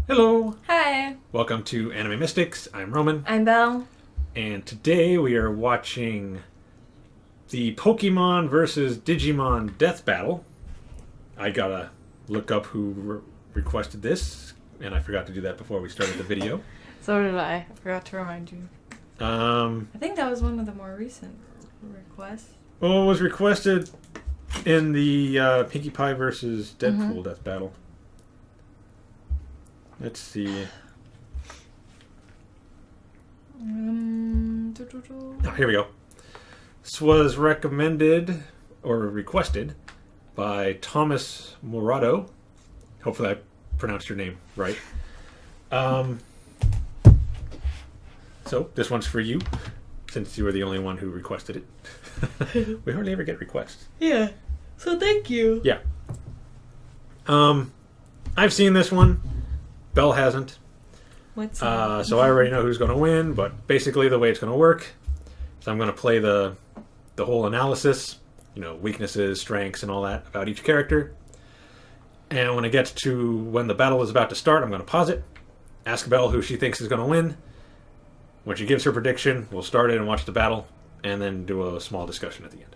Hello! Hi! Welcome to Anime Mystics. I'm Roman. I'm Belle. And today we are watching the Pokemon versus Digimon Death Battle. I gotta look up who requested this, and I forgot to do that before we started the video. So did I. I forgot to remind you. I think that was one of the more recent requests. Well, it was requested in the Pinkie Pie versus Deadpool Death Battle. Let's see. Oh, here we go. This was recommended or requested by Thomas Morato. Hopefully I pronounced your name right. So this one's for you, since you were the only one who requested it. We hardly ever get requests. Yeah. So thank you. Yeah. I've seen this one. Belle hasn't. What's so I already know who's going to win, but basically the way it's going to work is I'm going to play the whole analysis, weaknesses, strengths, and all that about each character. And when it gets to when the battle is about to start, I'm going to pause it, ask Belle who she thinks is going to win. When she gives her prediction, we'll start it and watch the battle, and then do a small discussion at the end.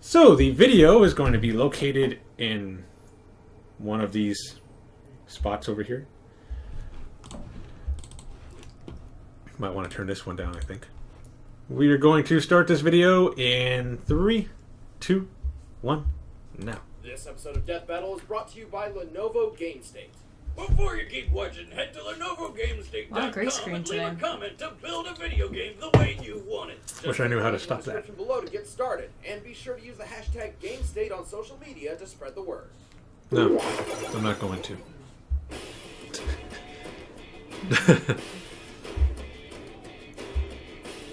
So the video is going to be located in one of these spots over here. Might want to turn this one down, I think. We are going to start this video in 3, 2, 1, now. This episode of Death Battle is brought to you by Lenovo Game State. Before you keep watching, head to LenovoGameState.com great screen and leave today. a comment to build a video game the way you want it. Just Wish I knew how to click in stop the that. description below to get started, and be sure to use the hashtag GameState on social media to spread the word. No, I'm not going to.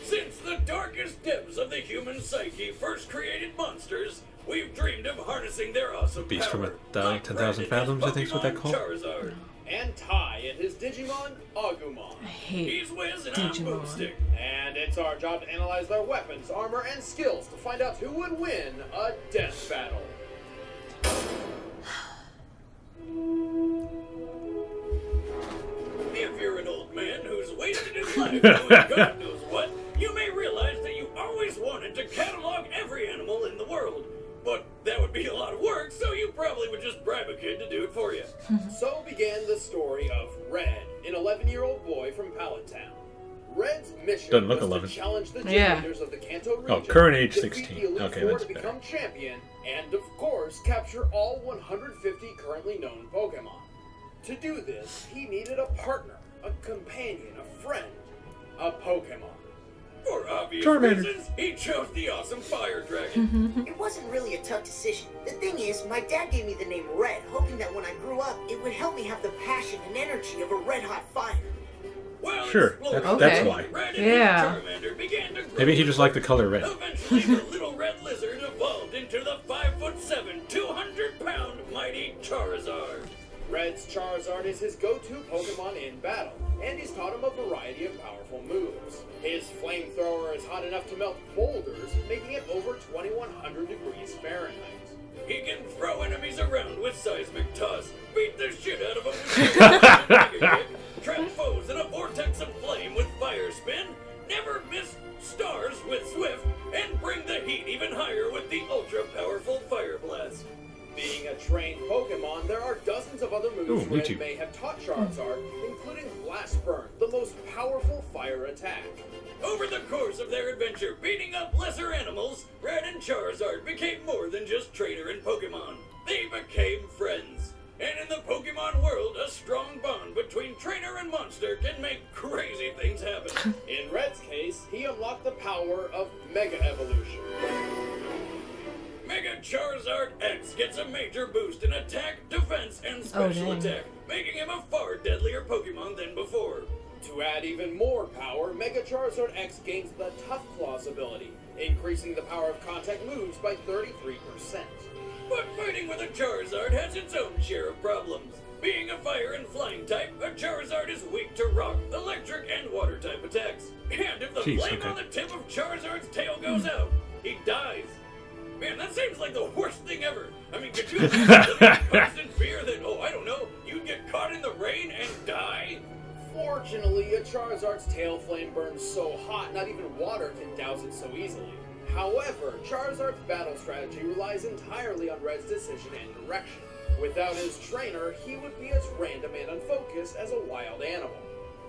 Since the darkest depths of the human psyche first created monsters, we've dreamed of harnessing their awesome Beast from power. 10,000 fathoms, I think is what that called. Charizard. And Ty and his Digimon, Agumon. I hate He's Wiz and I'm Digimon. Boomstick. And it's our job to analyze their weapons, armor, and skills to find out who would win a death battle. If you're an old man who's wasted his life doing God knows what, you may realize that you always wanted to catalog every animal in the world. But that would be a lot of work, so you probably would just bribe a kid to do it for you. So began the story of Red, an 11-year-old boy from Pallet Town. Red's mission Doesn't look was 11. to challenge the gym Yeah. leaders of the Kanto region. Oh, current age defeat 16. the Elite Okay, Four that's to better. become champion, and of course, capture all 150 currently known Pokemon. To do this, he needed a partner, a companion, a friend, a Pokemon. For obvious Charmander. reasons, he chose the awesome Fire Dragon. It wasn't really a tough decision. The thing is, my dad gave me the name Red, hoping that when I grew up, it would help me have the passion and energy of a red-hot fire. While Sure, exploring that's the why. Red and Yeah. Charmander began to grow. Maybe he just liked the color red. Eventually, the little red lizard evolved into the 5'7", 200-pound mighty Charizard. Red's Charizard is his go-to Pokemon in battle, and he's taught him a variety of powerful moves. His flamethrower is hot enough to melt boulders, making it over 2,100 degrees Fahrenheit. He can throw enemies around with seismic toss, beat the shit out of them with Mega Kick, trap foes in a vortex of flame with fire spin, never miss stars with Swift, and bring the heat even higher with the ultra-powerful Fire Blast. Being a trained Pokemon, there are dozens of other moves Ooh, me Red too. may have taught Charizard, including Blast Burn, the most powerful fire attack. Over the course of their adventure beating up lesser animals, Red and Charizard became more than just trainer and Pokemon. They became friends. And in the Pokemon world, a strong bond between trainer and monster can make crazy things happen. In Red's case, he unlocked the power of Mega Evolution. Mega Charizard X gets a major boost in attack, defense, and special dang. attack, making him a far deadlier Pokemon than before. To add even more power, Mega Charizard X gains the Tough Claws ability, increasing the power of contact moves by 33%. But fighting with a Charizard has its own share of problems. Being a fire and flying type, a Charizard is weak to rock, electric, and water type attacks. And if the Jeez, flame okay. on the tip of Charizard's tail goes out, he dies. Man, that seems like the worst thing ever. I mean, could you imagine living in constant fear that, oh, I don't know, you get caught in the rain and die? Fortunately, a Charizard's tail flame burns so hot, not even water can douse it so easily. However, Charizard's battle strategy relies entirely on Red's decision and direction. Without his trainer, he would be as random and unfocused as a wild animal.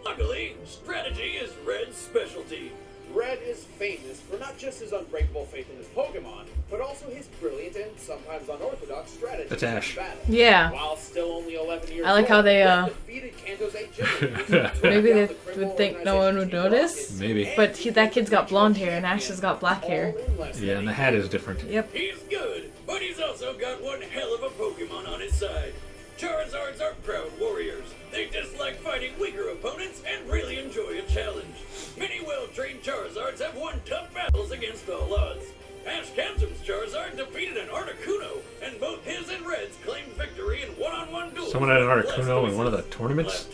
Luckily, strategy is Red's specialty. Red is famous for not just his unbreakable faith in his Pokemon, but also his brilliant and sometimes unorthodox strategies That's Ash. in battle. Yeah. While still only 11 years I like how they, Red defeated Kanto's 8 gyms. Maybe they would think no one would notice. Maybe. But that kid's got blonde hair and Ash has got black hair. Yeah, and the hat is different. Yep. He's good, but he's also got one hell of a Pokemon on his side. Charizards are proud warriors. They dislike fighting weaker opponents and really enjoy a challenge. Many well-trained Charizards have won tough battles against all odds. Ash Ketchum's Charizard defeated an Articuno, and both his and Red's claimed victory in one-on-one duels. Someone had an Articuno in one of the tournaments?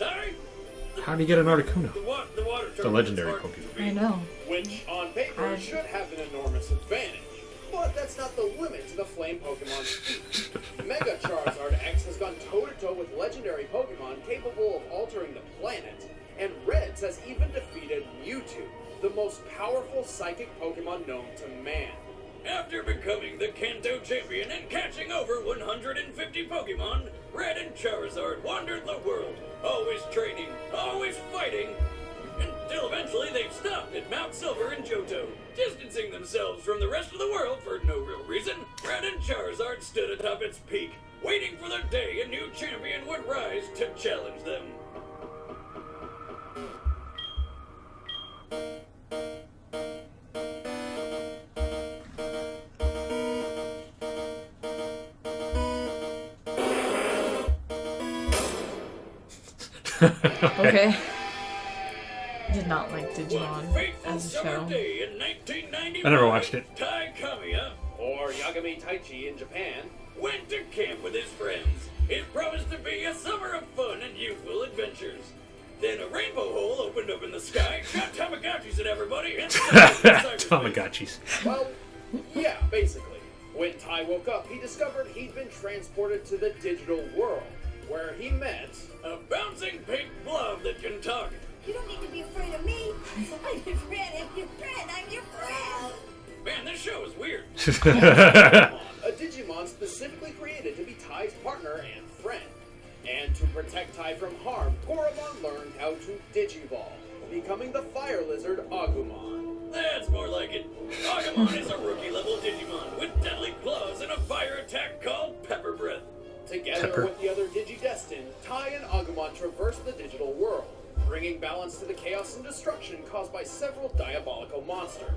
How do you get an Articuno? It's a legendary Pokemon. I know. Which, on paper, should have an enormous advantage. But that's not the limit to the flame Pokemon's feat. Mega Charizard X has gone toe-to-toe with legendary Pokemon capable of altering the planet, and Reds has even defeated Mewtwo, the most powerful psychic Pokemon known to man. After becoming the Kanto champion and catching over 150 Pokemon, Red and Charizard wandered the world, always training, always fighting, until eventually they've stopped at Mount Silver in Johto, distancing themselves from the rest of the world for no real reason. Red and Charizard stood atop its peak, waiting for the day a new champion would rise to challenge them. Okay. Did not like Digimon as a show. I never watched it. Tai Kamiya, or Yagami Taichi in Japan, went to camp with his friends. It promised to be a summer of fun and youthful adventures. Then a rainbow hole opened up in the sky, shot Tamagotchis at everybody, and Tamagotchis. Well, yeah, basically. When Tai woke up, he discovered he'd been transported to the digital world, where he met a bouncing pink blob that can talk. You don't need to be afraid of me. I'm your friend. I'm your friend. I'm your friend. Man, this show is weird. A Digimon specifically created to be Tai's partner and friend. And to protect Tai from harm, Goromon learned how to Digivolve, becoming the fire lizard Agumon. That's more like it. Agumon is a rookie-level Digimon with deadly claws and a fire attack called Pepper Breath. Together with the other Digidestined, Tai and Agumon traverse the digital world, bringing balance to the chaos and destruction caused by several diabolical monsters,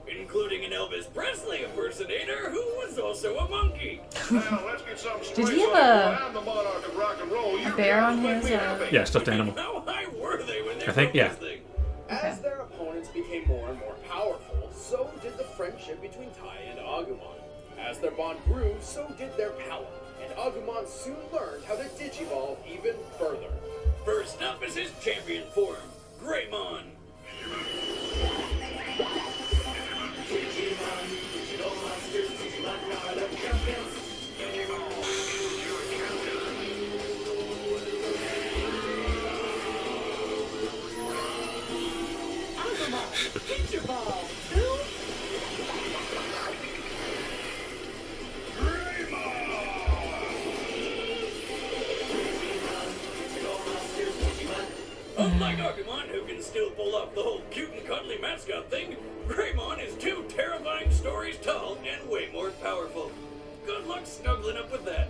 including an Elvis Presley impersonator who was also a monkey. Now, let's get some Did he have a bear on his? Yeah, stuffed animal. How high were they when they I think, wrote yeah. this thing? As their opponents became more and more powerful, so did the friendship between Tai and Agumon. As their bond grew, so did their power, and Agumon soon learned how to Digivolve even further. First up is his champion form, Greymon. Unlike Agumon, who can still pull off the whole cute and cuddly mascot thing, Greymon is 2 terrifying stories tall and way more powerful. Good luck snuggling up with that.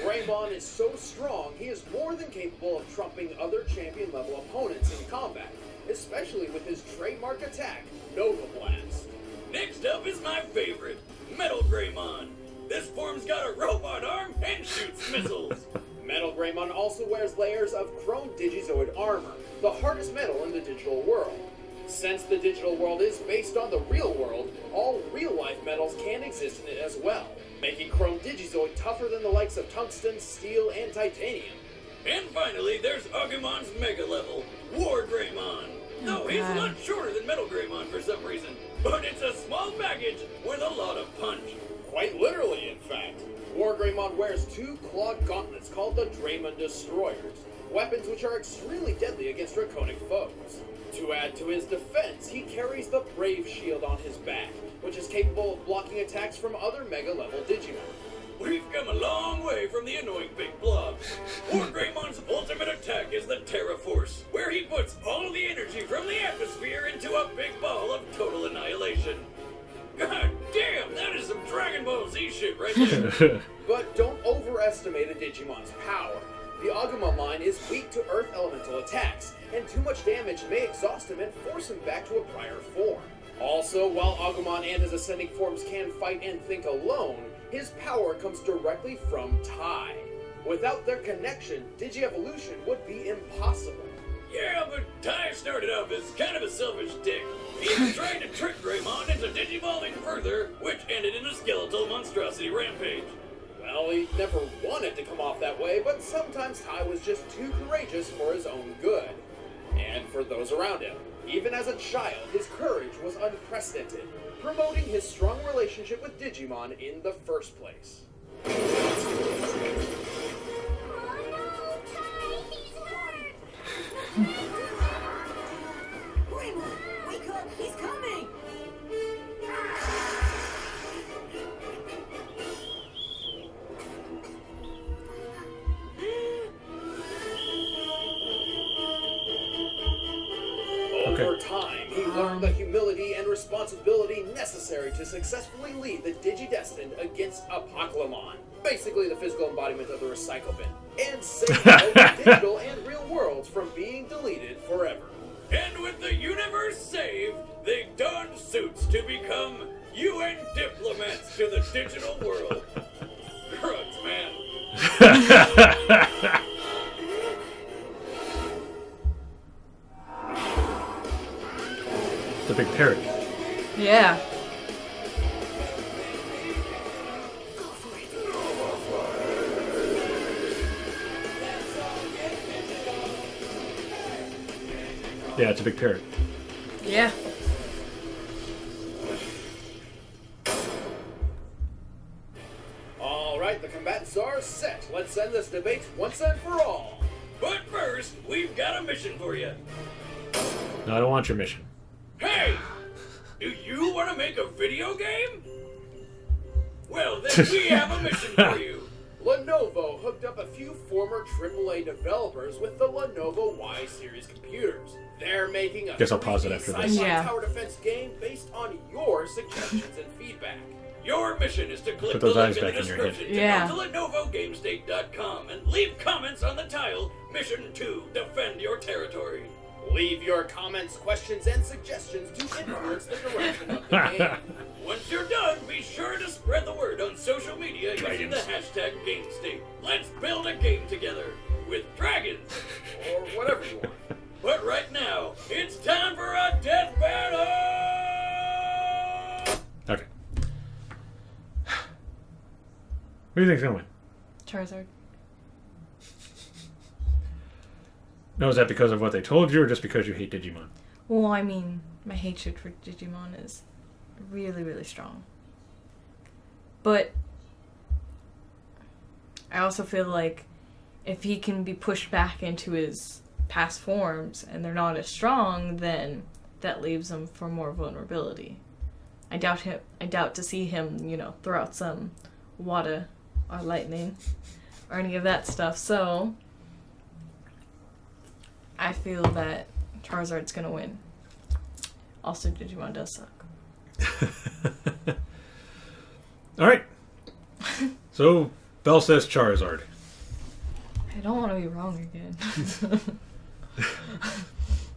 Greymon is so strong, he is more than capable of trumping other champion-level opponents in combat, especially with his trademark attack, Nova Blast. Next up is my favorite, Metal Greymon. This form's got a robot arm and shoots missiles. Metal Greymon also wears layers of chrome Digizoid armor, the hardest metal in the digital world. Since the digital world is based on the real world, all real-life metals can exist in it as well, making chrome Digizoid tougher than the likes of tungsten, steel, and titanium. And finally, there's Agumon's Mega Level, War Greymon. No, he's a lot shorter than Metal Greymon for some reason, but it's a small package with a lot of punch. Quite literally, in fact. Wargreymon wears 2 clawed gauntlets called the Draymond Destroyers, weapons which are extremely deadly against draconic foes. To add to his defense, he carries the Brave Shield on his back, which is capable of blocking attacks from other Mega-level Digimon. We've come a long way from the annoying big blobs. Wargreymon's ultimate attack is the Terra Force, where he puts all the energy from the atmosphere into a big ball of total annihilation. God damn, that is some Dragon Ball Z shit right there. But don't overestimate a Digimon's power. The Agumon line is weak to Earth Elemental attacks, and too much damage may exhaust him and force him back to a prior form. Also, while Agumon and his ascending forms can fight and think alone, his power comes directly from Tai. Without their connection, Digievolution would be impossible. Yeah, but Tai started off as kind of a selfish dick. He was trying to trick Greymon into digivolving further, which ended in a skeletal monstrosity rampage. Well, he never wanted to come off that way, but sometimes Tai was just too courageous for his own good. And for those around him. Even as a child, his courage was unprecedented, promoting his strong relationship with Digimon in the first place. Oh no, Ty, he's hurt! Greymon, wake up, he's coming! Over time, he learned the humility and responsibility necessary to successfully lead the Digidestined against Apoclymon, basically the physical embodiment of the recycle bin, and save both the digital and real worlds from being deleted forever. And with the universe saved, they donned suits to become UN diplomats to the digital world. Drugs, man. The big parrot. Yeah. Yeah, it's a big parrot. Yeah. All right, the combatants are set. Let's end this debate once and for all. But first, we've got a mission for you. No, I don't want your mission. Hey! Do you want to make a video game? Well, then we have a mission for you. Lenovo hooked up a few former AAA developers with the Lenovo Y series computers. They're making a Guess I'll pause it after this. Yeah. tower defense game based on your suggestions and feedback. Your mission is to click Put the those link eyes in the back in your head. description Yeah. to go to LenovoGameState.com and leave comments on the tile Mission 2, Defend Your Territory. Leave your comments, questions, and suggestions to influence the direction of the game. Once you're done, be sure to spread the word on social media using the hashtag GameState. Let's build a game together with dragons, or whatever you want. But right now, it's time for a death battle! Okay. Who do you think's gonna win? Charizard. No, is that because of what they told you, or just because you hate Digimon? Well, I mean, my hatred for Digimon is really, really strong. But I also feel like if he can be pushed back into his past forms and they're not as strong, then that leaves him for more vulnerability. I doubt to see him, throw out some water or lightning or any of that stuff. So I feel that Charizard's gonna win. Also, Digimon does suck. Alright. So, Belle says Charizard. I don't want to be wrong again.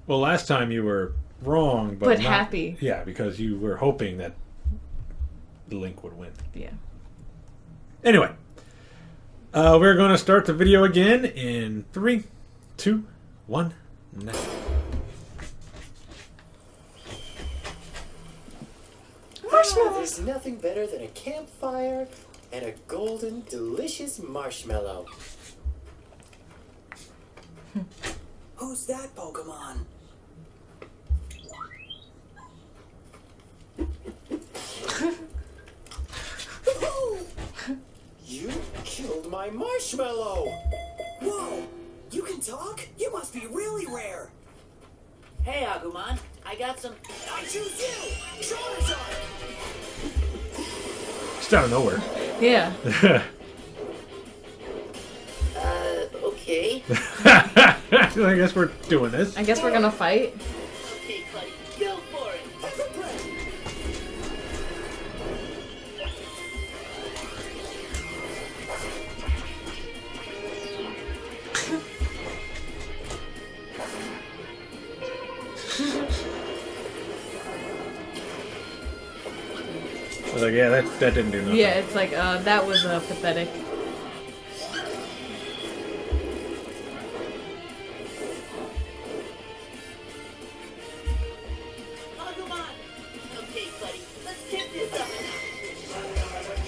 Well, last time you were wrong, but But not- happy. Yeah, because you were hoping that the Link would win. Yeah. Anyway, we're going to start the video again in 3, 2, 1, now. There's nothing better than a campfire and a golden, delicious marshmallow. Who's that Pokemon? my marshmallow! Whoa! You can talk? You must be really rare. Hey, Agumon, I got some. I choose you! Charizard! Just out of nowhere. Yeah. Okay. I guess we're doing this. I guess we're gonna fight. Okay, buddy, go for it. I was like, yeah, that didn't do nothing. Yeah, it's like, that was pathetic. Agumon! Okay, buddy, let's kick this up a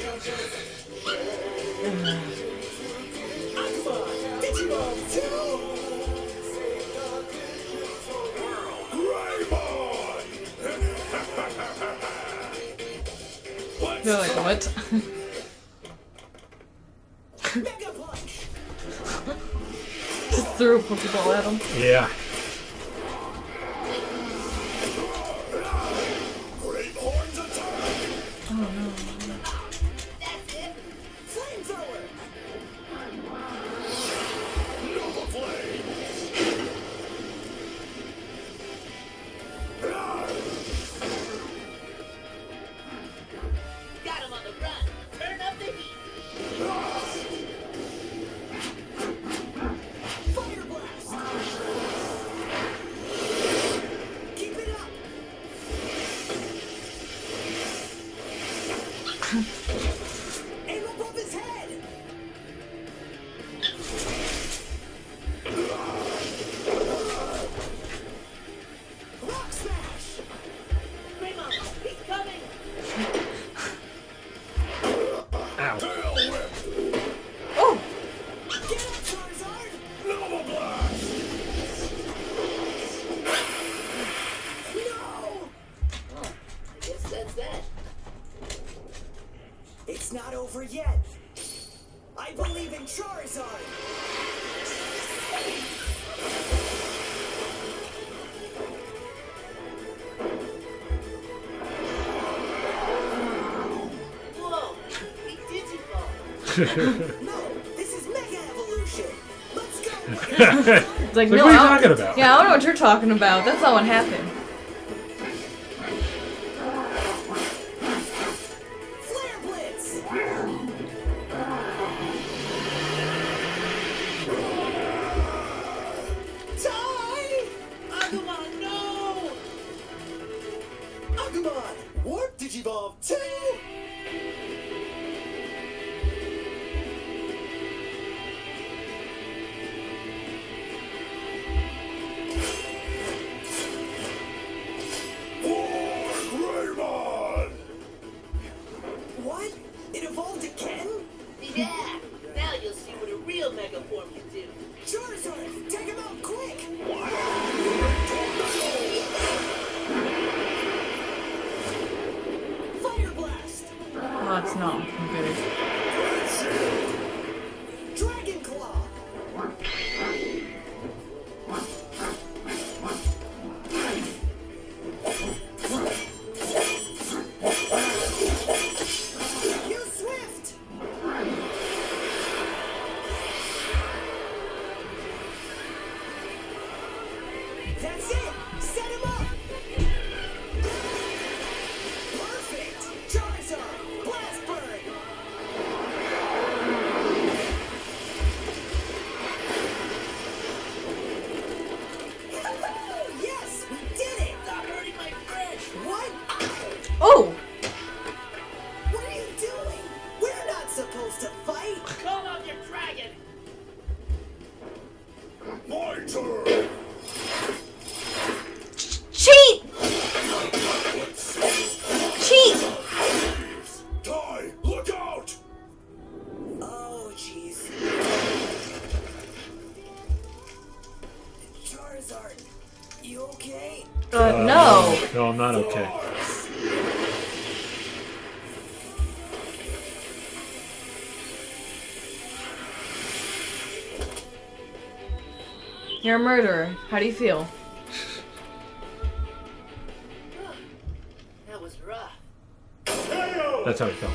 notch. Agumon! Digimon 2! They're like, what? Mega Punch! Just threw a Pokeball at him. Yeah. Great horns attack! Oh no. That's it. Flamethrower! Nova Flame! Got him on the run. Turn up the heat. Fire Blast! Keep it up! Aim above his head! Rock Smash! Grandma, he's coming. Ow. Tail Whip! Oh! Get up, Charizard! Nova Blast! No! I guess that's that. It's not over yet. I believe in Charizard. Whoa, he Digimon. No, this is Mega Evolution. Let's go. It's like, Like, no, what are you I don't- talking about? Yeah, I don't know what you're talking about. That's not what happened. Flare Blitz. Die! Agumon, no! Agumon! Warp Digivolve 2! Greymon! What? It evolved again? Yeah, now you'll see what a real Mega Form can do. Charizard, take him out quick! Fire Blast! Oh, it's not good. Dragon Claw! Use Swift! That's it! Set him up! Perfect! Charizard! Blast Burn! Yes! We did it! Stop hurting my friend! What? Oh! What are you doing? We're not supposed to fight! Call out your dragon! My turn! Cheat! Cheat! Die! Look out! Oh, jeez. Charizard, you okay? No. No, I'm not okay. You're a murderer. How do you feel? That was rough. That's how he felt.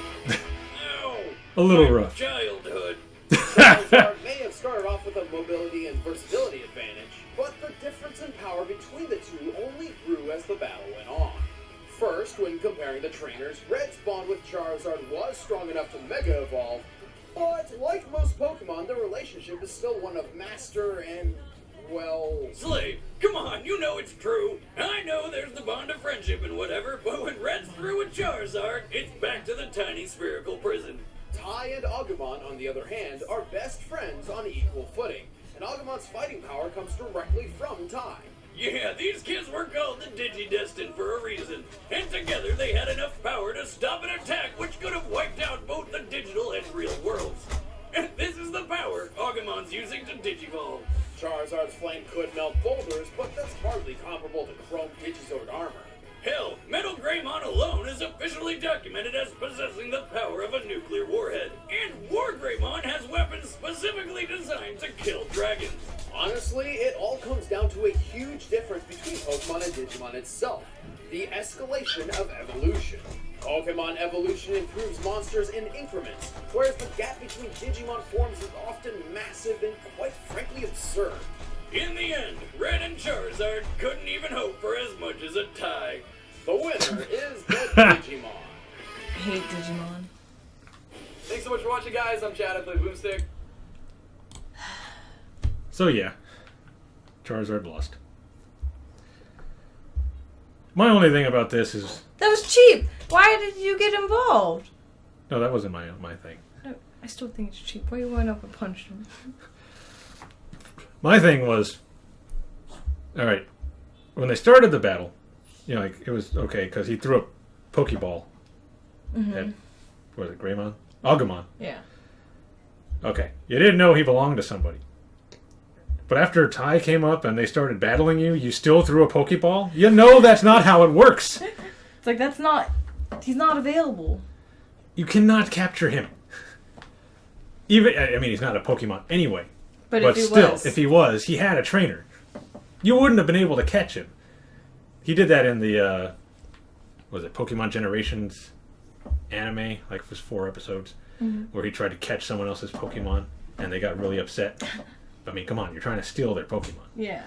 Ow! A little My rough. Childhood. Charizard may have started off with a mobility and versatility advantage, but the difference in power between the two only grew as the battle went on. First, when comparing the trainers, Red's bond with Charizard was strong enough to Mega Evolve, but like most Pokemon, the relationship is still one of master and, well... Slave, come on, you know it's true. I know there's the bond of friendship and whatever, but when Red's through with Charizard, it's back to the tiny spherical prison. Tai and Agumon, on the other hand, are best friends on equal footing, and Agumon's fighting power comes directly from Tai. Yeah, these kids were called the Digidestined for a reason, and together they had enough power to stop an attack which could have wiped out both the digital and real worlds. And this is the power Agumon's using to Digivolve. Charizard's flame could melt boulders, but that's hardly comparable to Chrome Digizord armor. Hell, Metal Greymon alone is officially documented as possessing the power of a nuclear warhead. And War Greymon has weapons specifically designed to kill dragons. Honestly, it all comes down to a huge difference between Pokemon and Digimon itself. The escalation of evolution. Pokemon evolution improves monsters in increments, whereas the gap between Digimon forms is often massive and quite frankly absurd. In the end, Red and Charizard couldn't even hope for as much as a tie. The winner is the Digimon. I hate Digimon. Thanks so much for watching, guys. I'm Chad. I play Boomstick. So yeah, Charizard lost. My only thing about this is... That was cheap. Why did you get involved? No, that wasn't my thing. No, I still think it's cheap. Why you went up and punched him? My thing was... Alright, when they started the battle, you know, like, it was okay, because he threw a Pokeball at, what was it, Greymon? Agumon. Yeah. Okay, you didn't know he belonged to somebody. But after Tai came up and they started battling you, you still threw a Pokeball? You know that's not how it works. It's like, that's not... He's not available. You cannot capture him. Even, I mean, he's not a Pokemon anyway. But But if he still, was... if he was, he had a trainer. You wouldn't have been able to catch him. He did that in the, was it Pokemon Generations anime? Like, it was 4 episodes. Where he tried to catch someone else's Pokemon, and they got really upset. I mean, come on, you're trying to steal their Pokemon. Yeah.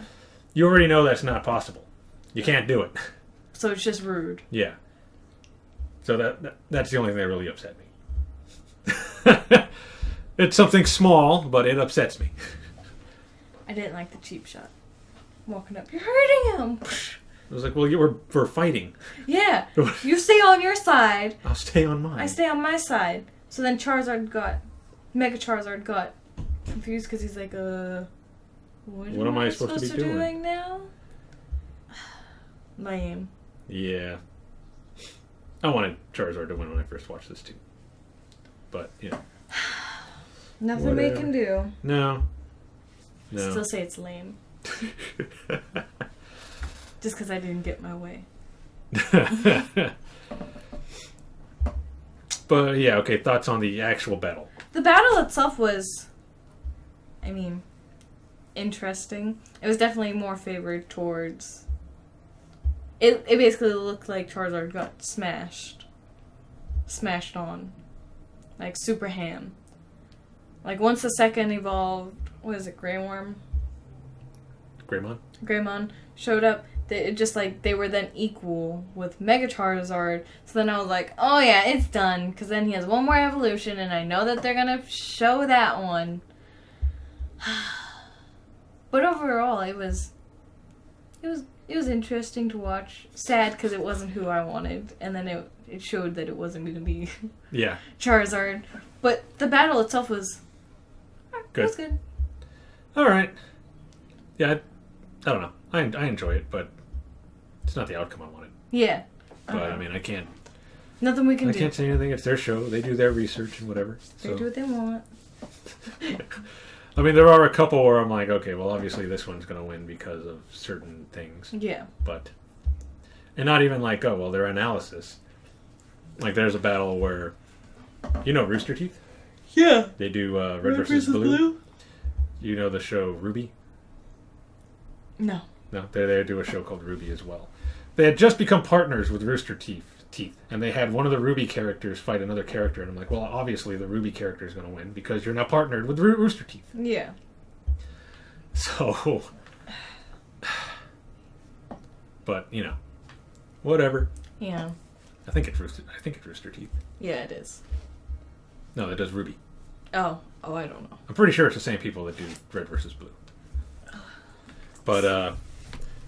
You already know that's not possible. You can't do it. So it's just rude. Yeah. So that's the only thing that really upset me. It's something small, but it upsets me. I didn't like the cheap shot. Walking up, you're hurting him. I was like, well, we're fighting. Yeah. You stay on your side. I'll stay on mine. I stay on my side. So then Mega Charizard got confused because he's like, what am I supposed to be doing now? Lame. Yeah. I wanted Charizard to win when I first watched this too. But, you know. Nothing we can do. No. Still say it's lame. Just because I didn't get my way. But, yeah, okay, thoughts on the actual battle. The battle itself was, I mean, interesting. It was definitely more favored towards... It basically looked like Charizard got smashed. Smashed on. Like, super ham. Like, once the second evolved, what is it, Greymon showed up, it just like they were then equal with Mega Charizard. So then I was like, oh yeah, it's done, because then he has one more evolution, and I know that they're gonna show that one. But overall, it was interesting to watch. Sad because it wasn't who I wanted, and then it showed that it wasn't going to be Yeah. Charizard. But the battle itself was Good. It was good. All right. Yeah, I don't know. I enjoy it, but it's not the outcome I wanted. Yeah. But I mean, I can't. Nothing we can I do. can't say anything. It's their show. They do their research and whatever. They So. do what they want. I mean, there are a couple where I'm like, okay, well, obviously this one's going to win because of certain things. Yeah. But, and not even like, oh, well, their analysis. Like, there's a battle where, you know, Rooster Teeth? Yeah. They do Red versus Blue. You know the show Ruby? No. No, they do a show called Ruby as well. They had just become partners with Rooster Teeth, and they had one of the Ruby characters fight another character, and I'm like, well, obviously the Ruby character is going to win because you're now partnered with Rooster Teeth. Yeah. So, but you know, whatever. Yeah. I think it's Rooster Teeth. Yeah, it is. No, it does Ruby. Oh, I don't know. I'm pretty sure it's the same people that do Red versus Blue. But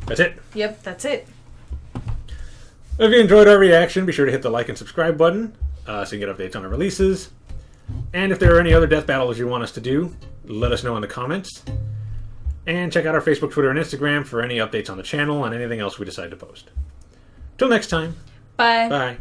that's it. Yep, that's it. If you enjoyed our reaction, be sure to hit the like and subscribe button so you can get updates on our releases. And if there are any other death battles you want us to do, let us know in the comments. And check out our Facebook, Twitter, and Instagram for any updates on the channel and anything else we decide to post. Till next time. Bye. Bye.